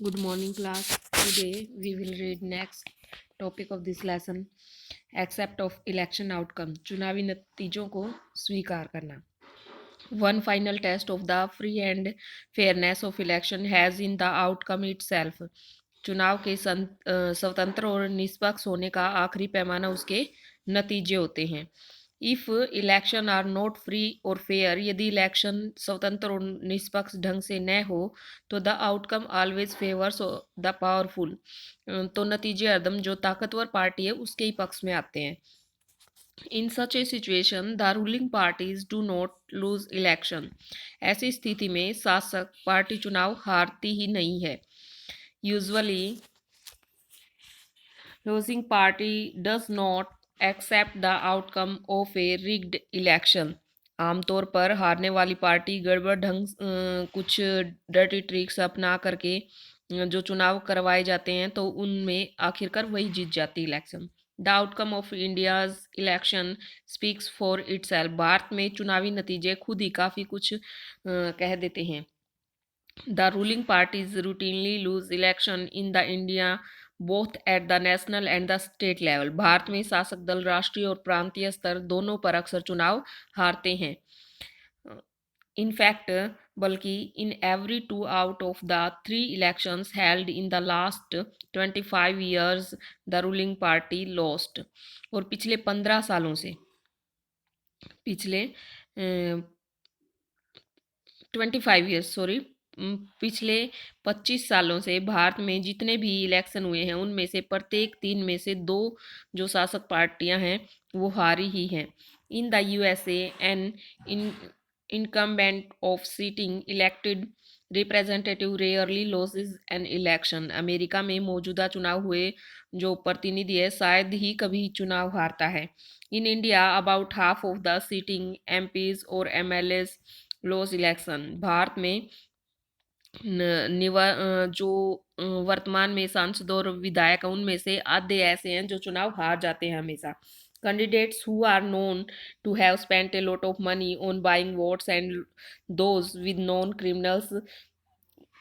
Good morning, class. Today we will read next topic of this lesson. Accept of election outcome. चुनावी नतीजों को स्वीकार करना. One final test of the free and fairness of election has in the outcome itself. चुनाव के स्वतंत्र और निष्पक्ष होने का आखिरी पैमाना उसके नतीजे होते हैं. If election are not free और फेयर, यदि इलेक्शन स्वतंत्र और निष्पक्ष ढंग से न हो तो the outcome always favours the powerful, तो नतीजे हरदम जो ताकतवर पार्टी है उसके ही पक्ष में आते हैं. In such a situation the ruling parties do not lose election. ऐसी स्थिति में शासक पार्टी चुनाव हारती ही नहीं है. Usually losing party does not accept the outcome of a rigged election. आमतौर पर हारने वाली पार्टी गड़बड़ ढंग कुछ डर्टी ट्रिक्स अपना करके जो चुनाव करवाए जाते हैं तो उनमें आखिरकार वही जीत जाती है election. The outcome of India's election speaks for itself. Bharat में चुनावी नतीजे खुद ही काफ़ी कुछ कह देते हैं. The ruling parties routinely lose election in the India both at the national and the state level. Bharat में शासक दल राष्ट्रीय और प्रांतीय स्तर दोनों पर अक्सर चुनाव हारते हैं. इनफैक्ट बल्कि in every 2 out of the 3 elections held in the last 25 years the ruling party lost. और पिछले 15 सालों से पिछले 25 ईयर्स सॉरी पिछले 25 सालों से भारत में जितने भी इलेक्शन हुए हैं उनमें से प्रत्येक 3 में से 2 जो शासक पार्टियां हैं वो हारी ही हैं. In the USA an incumbent of sitting elected representative rarely loses an election. America में मौजूदा चुनाव हुए जो प्रतिनिधि है शायद ही कभी चुनाव हारता है. In India about half of the sitting MPs और एमएलएस लॉस इलेक्शन. भारत में जो वर्तमान में सांसद और विधायक हैं उनमें से आधे ऐसे हैं जो चुनाव हार जाते हैं हमेशा. Candidates who are known to have spent a lot of money on buying votes and those with non criminals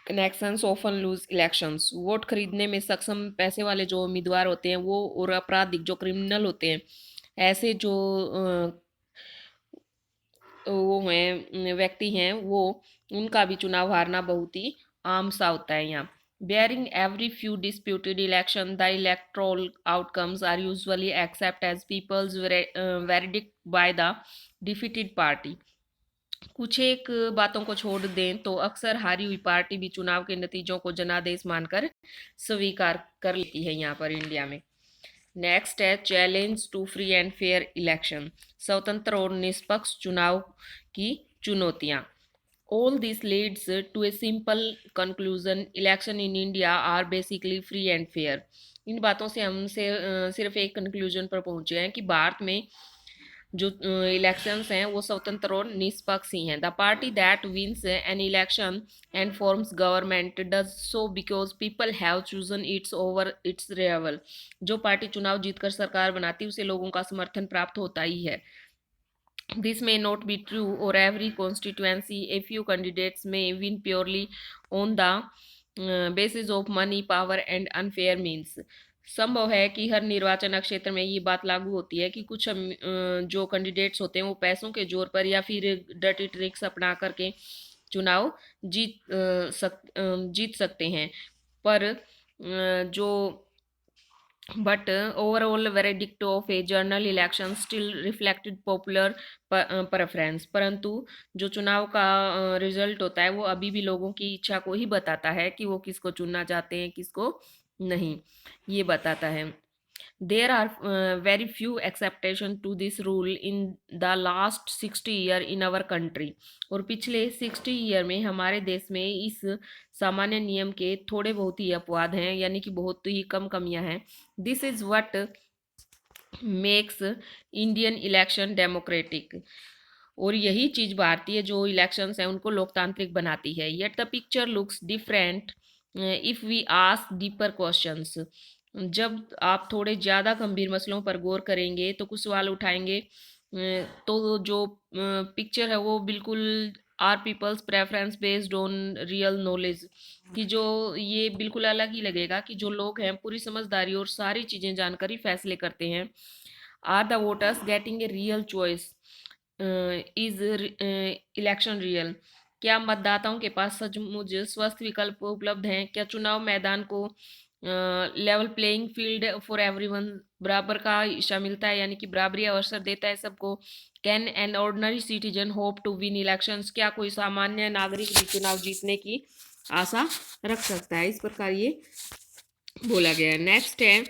connections often lose elections. Vote खरीदने में सक्षम पैसे वाले जो उम्मीदवार होते हैं वो और आपराधिक जो क्रिमिनल होते हैं ऐसे जो वो हैं व्यक्ति हैं वो उनका भी चुनाव हारना बहुत ही आम सा होता है यहाँ. Bearing every few disputed election, the electoral outcomes are usually accepted as people's verdict by the defeated party. कुछ एक बातों को छोड़ दें तो अक्सर हारी हुई पार्टी भी चुनाव के नतीजों को जनादेश मानकर स्वीकार कर लेती है यहाँ पर इंडिया में. नेक्स्ट है challenge to free and fair election. स्वतंत्र और निष्पक्ष चुनाव की चुनौतियाँ. All this leads to a simple conclusion. Election in India are basically free and fair. इन बातों से हम सिर्फ एक कंक्लूजन पर पहुंचे हैं कि भारत में जो इलेक्शंस हैं वो स्वतंत्र और निष्पक्ष ही हैं. The party that wins an election and forms government does so because people have chosen its over its rival. जो पार्टी चुनाव जीतकर सरकार बनाती है उसे लोगों का समर्थन प्राप्त होता ही है. This may not be true or every constituency. A few candidates may win purely on the basis of money, power and unfair means. संभव है कि हर निर्वाचन क्षेत्र में ये बात लागू होती है कि कुछ जो कैंडिडेट्स होते हैं वो पैसों के जोर पर या फिर डर्टी ट्रिक्स अपना करके चुनाव जीत सकते हैं. पर जो but overall verdict of a general election still reflected popular preference. परंतु जो चुनाव का रिजल्ट होता है वो अभी भी लोगों की इच्छा को ही बताता है कि वो किसको चुनना चाहते हैं किसको नहीं ये बताता है. There are very few exceptions to this rule in the last 60 year in our country. और पिछले 60 ईयर में हमारे देश में इस सामान्य नियम के थोड़े बहुत ही अपवाद हैं यानी कि बहुत ही कम कमियां हैं. This is what makes Indian election democratic. और यही चीज़ भारतीय जो इलेक्शंस हैं उनको लोकतांत्रिक बनाती है. Yet the picture looks different if we ask deeper questions. जब आप थोड़े ज़्यादा गंभीर मसलों पर गौर करेंगे तो कुछ सवाल उठाएंगे तो जो पिक्चर है वो बिल्कुल are people's preference based on real knowledge, कि जो ये बिल्कुल अलग ही लगेगा कि जो लोग हैं पूरी समझदारी और सारी चीज़ें जानकर ही फैसले करते हैं। Are the voters getting a real choice, is election real, क्या मतदाताओं के पास सचमुच स्वस्थ विकल्प उपलब्ध हैं, क्या चुनाव मैदान को level playing field for everyone, बराबर का हिस्सा मिलता है यानी कि बराबरी अवसर देता है सबको। Can an ordinary citizen hope to win elections, क्या कोई सामान्य नागरिक भी चुनाव जीतने की आशा रख सकता है, इस प्रकार ये बोला गया है। नेक्स्ट है,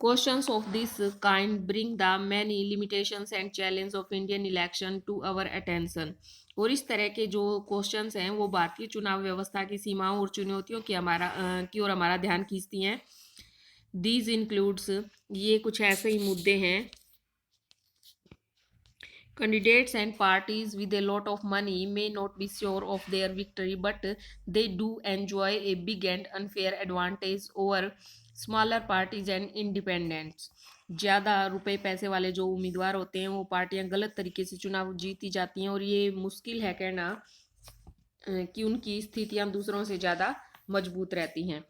questions of this kind bring the many limitations and challenges of Indian election to our attention। और इस तरह के जो क्वेश्चंस हैं वो भारतीय चुनाव व्यवस्था की सीमाओं और चुनौतियों की ओर हमारा ध्यान खींचती हैं। दीज इंक्लूड्स, ये कुछ ऐसे ही मुद्दे हैं। Candidates and parties with a lot of money may not be sure of their victory, but they do enjoy a big and unfair advantage over smaller parties and independents। ज़्यादा रुपए पैसे वाले जो उम्मीदवार होते हैं वो पार्टियां गलत तरीके से चुनाव जीती जाती हैं, और ये मुश्किल है कहना कि उनकी स्थितियां दूसरों से ज़्यादा मजबूत रहती हैं।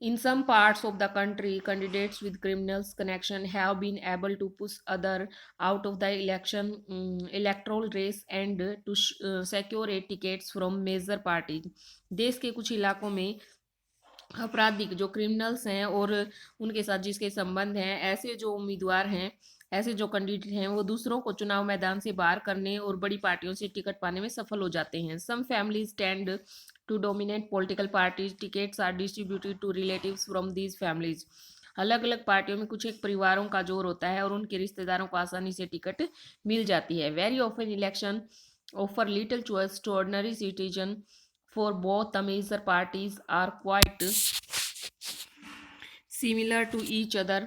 In some parts of the country, candidates with criminals connection have been able to push other out of the electoral race and to secure a tickets from major parties। देश के कुछ इलाकों में आपराधिक जो क्रिमिनल्स हैं और उनके साथ जिसके संबंध हैं, ऐसे जो उम्मीदवार हैं, ऐसे जो कैंडिडेट हैं, वो दूसरों को चुनाव मैदान से बाहर करने और बड़ी पार्टियों से टिकट पाने में सफल हो जाते हैं। Some families tend to dominate political parties, tickets are distributed to relatives from these families. अलग अलग पार्टियों में कुछ एक परिवारों का जोर होता है और उनके रिश्तेदारों को आसानी से टिकट मिल जाती है। Very often election offer little choice to ordinary citizen for both the major parties are quite similar to each other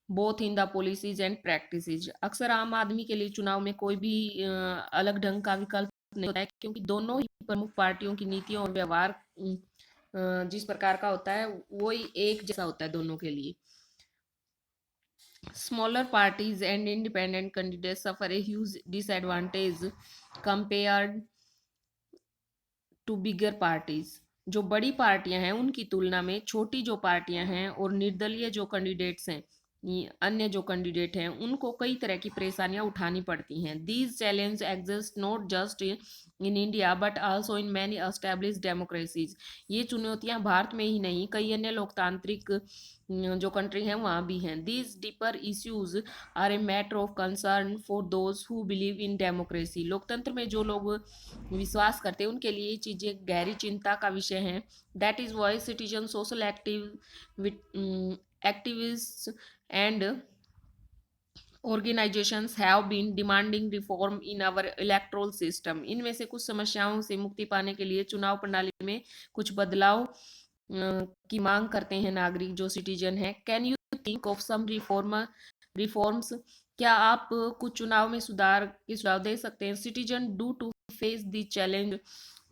both in the policies and practices। अक्सर आम आदमी के लिए चुनाव में कोई भी अलग ढंग का विकल्प नहीं होता है, क्योंकि दोनों ही प्रमुख पार्टियों की नीतियों और व्यवहार जिस प्रकार का होता है वो ही एक जैसा होता है दोनों के लिए। Smaller parties and independent candidates suffer a huge disadvantage compared to bigger parties. जो बड़ी पार्टियां हैं उनकी तुलना में छोटी जो पार्टियां हैं और निर्दलीय जो कैंडिडेट्स हैं, अन्य जो कैंडिडेट हैं, उनको कई तरह की परेशानियां उठानी पड़ती हैं। These challenge exist not just in India but also in many established democracies. ये चुनौतियां भारत में ही नहीं, कई अन्य लोकतांत्रिक जो कंट्री हैं वहाँ भी हैं। These deeper issues are a matter of concern for those who believe in democracy. लोकतंत्र में जो लोग विश्वास करते हैं उनके लिए ये चीज़ें गहरी चिंता का विषय हैं। That is why citizen social activist and organizations have been demanding reform in our electoral system। इनमें से कुछ समस्याओं से मुक्ति पाने के लिए चुनाव प्रणाली में कुछ बदलाव की मांग करते हैं नागरिक जो सिटीजन है। Can you think of some reforms, क्या आप कुछ चुनाव में सुधार के सुझाव दे सकते हैं। Citizen do to face the challenge,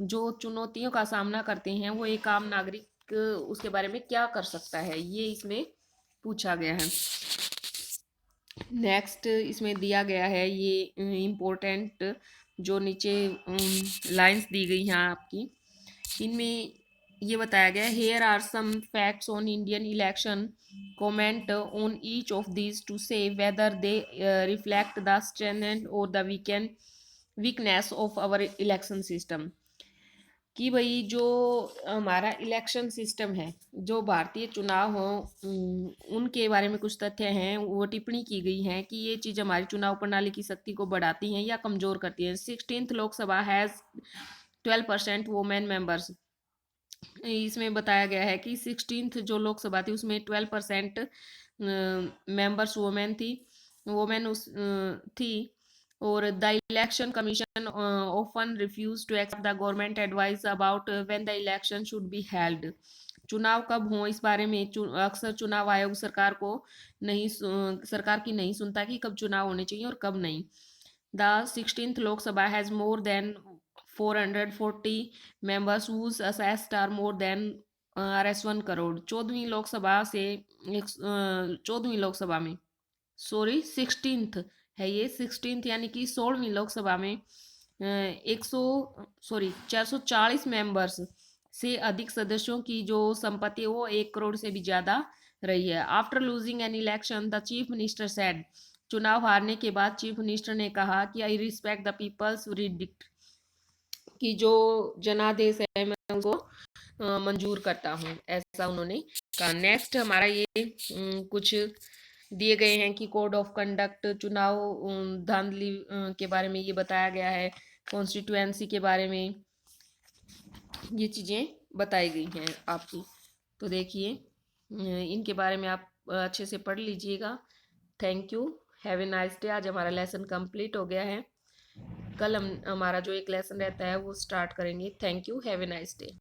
जो चुनौतियों का सामना करते हैं वो एक आम नागरिक उसके बारे में क्या कर सकता है, ये इसमें पूछा गया है। नेक्स्ट इसमें दिया गया है ये इम्पोर्टेंट जो नीचे लाइंस दी गई हैं आपकी, इनमें ये बताया गया here are some facts on Indian election, comment on each of these to say whether they reflect the strength और the weakness of our election system. कि भाई जो हमारा इलेक्शन सिस्टम है, जो भारतीय चुनाव हो, उनके बारे में कुछ तथ्य हैं, वो टिप्पणी की गई है कि ये चीज़ हमारी चुनाव प्रणाली की शक्ति को बढ़ाती हैं या कमज़ोर करती हैं। 16th Lok Sabha has 12% women members. इसमें बताया गया है कि 16th जो लोकसभा थी उसमें 12% मेंबर्स वोमेन उस थी। और the election commission often refuse to accept the government advice about when the election should be held. चुनाव कब हो इस बारे में अक्सर चुनाव आयोग सरकार की नहीं सुनता कि कब चुनाव होने चाहिए और कब नहीं। The 16th Lok Sabha has more than 440 members whose assessed are more than RS1 crore. 14वीं लोकसभा में 16th है ये, 16th यानी कि 16वीं लोकसभा में 440 मेंबर्स से अधिक सदस्यों की जो संपत्ति है वो 1 करोड़ से भी ज्यादा रही है। After losing an election the chief minister said, चुनाव हारने के बाद चीफ मिनिस्टर ने कहा कि I respect the people's verdict, कि जो जनादेश है मैं उनको मंजूर करता हूँ, ऐसा उन्होंने कहा। नेक्स्ट हमारा ये कुछ दिए गए हैं कि कोड ऑफ कंडक्ट, चुनाव धांधली के बारे में ये बताया गया है, कॉन्स्टिट्यूएंसी के बारे में ये चीज़ें बताई गई हैं आपकी। तो देखिए इनके बारे में आप अच्छे से पढ़ लीजिएगा। Thank you, have a nice day. आज हमारा लेसन कंप्लीट हो गया है, कल हम हमारा जो एक लेसन रहता है वो स्टार्ट करेंगे। Thank you, have a nice day.